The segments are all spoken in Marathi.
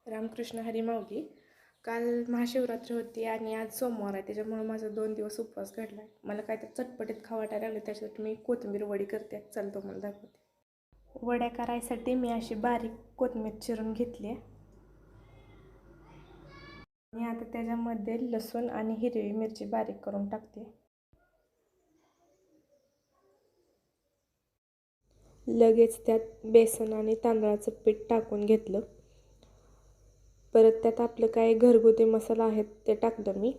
रामकृष्ण हरी माऊली. काल महाशिवरात्री होती आणि आज सोमवार आहे, त्याच्यामुळे माझा 2 दिवस उपवास घडला आहे. मला काहीतरी चटपटीत खावं वाटायला लागले, त्याच्यासाठी मी कोथिंबीर वडी करते. चल तुम्हाला दाखवते. वड्या करायसाठी मी अशी बारीक कोथिंबीर चिरून घेतली आहे आणि आता त्याच्यामध्ये लसूण आणि हिरवी मिरची बारीक करून टाकते. लगेच त्यात बेसन आणि तांदळाचं पीठ टाकून घेतलं. परत त्यात आपलं काय घरगुती मसाला आहेत ते टाकलं मी.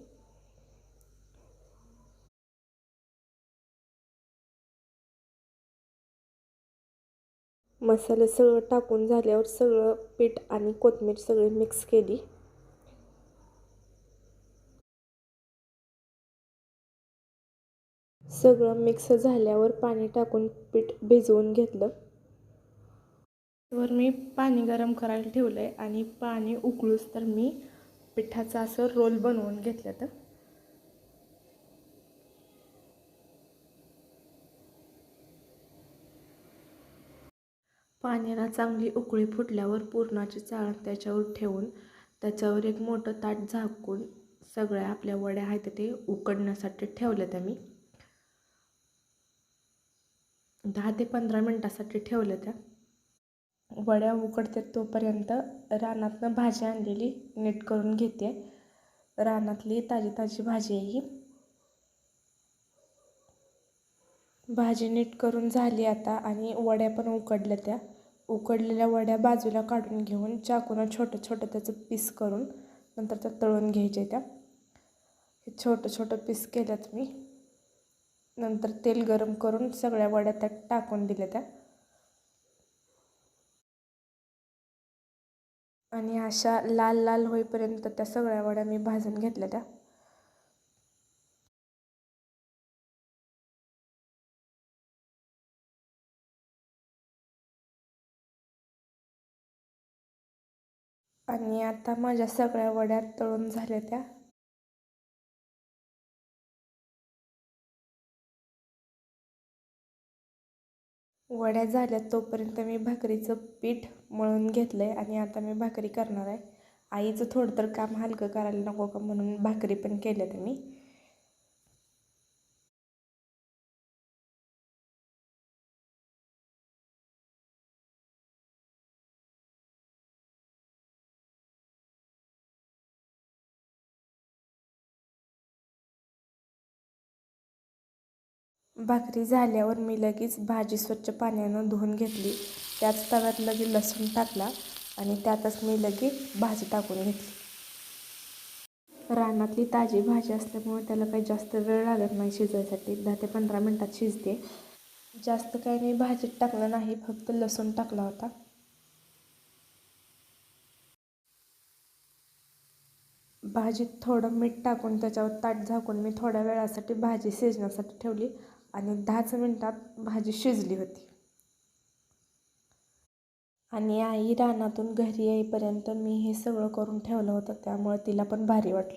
मसाले सगळं टाकून झाल्यावर सगळं पीठ आणि कोथिंबीर सगळी मिक्स केली. सगळं मिक्स झाल्यावर पाणी टाकून पीठ भिजवून घेतलं. वर मी पाणी गरम करायला ठेवलं आहे आणि पाणी उकळूस तर मी पिठाचा असं रोल बनवून घेतलं. तर पाण्याला चांगली उकळी फुटल्यावर पुरणाची चाळण त्याच्यावर ठेवून त्याच्यावर एक मोठं ताट झाकून सगळ्या आपल्या वड्या आहेत ते उकडण्यासाठी ठेवल्या. त्या मी 10 ते 15 मिनटासाठी ठेवल्या. त्या वड्या उकडतात तोपर्यंत रानातनं भाजी आणलेली नीट करून घेते. रानातली ताजी ताजी भाजी आहे ही. भाजी नीट करून झाली आता आणि वड्या पण उकडल्या. त्या उकडलेल्या वड्या बाजूला काढून घेऊन चाकूनं छोटं छोटं त्याचं पीस करून नंतर त्या तळून घ्यायच्या. त्या छोटं छोटं पीस केल्यात मी. नंतर तेल गरम करून सगळ्या वड्या त्यात टाकून दिल्या. त्या आणि अशा लाल लाल होईपर्यंत त्या सगळ्या वड्या मी भाजून घेतल्या. त्या आणि आता माझ्या सगळ्या वड्या तळून झाल्या. त्या वड्या झाल्या तोपर्यंत मी भाकरीचं पीठ मळून घेतलं आहे आणि आता मी भाकरी करणार आहे. आईचं थोडं तर काम हलकं करायला नको का म्हणून भाकरी पण केल्या. मी भाकरी झाल्यावर मी लगेच भाजी स्वच्छ पाण्यानं धुवून घेतली. त्याच तव्यात लगेच लसूण टाकला आणि त्यातच मी लगेच भाजी टाकून घेतली. रानातली ताजी भाजी असल्यामुळे त्याला काही जास्त वेळ लागत नाही शिजायसाठी. 10 ते 15 मिनटात शिजते. जास्त काही मी भाजीत टाकलं नाही, फक्त लसूण टाकला होता. भाजीत थोडं मीठ टाकून त्याच्यावर ताट झाकून मी थोड्या वेळासाठी भाजी शिजण्यासाठी ठेवली आणि 10च मिनटात भाजी शिजली होती. आणि आई रानातून घरी येईपर्यंत मी हे सगळं करून ठेवलं होतं, त्यामुळे तिला पण भारी वाटलं.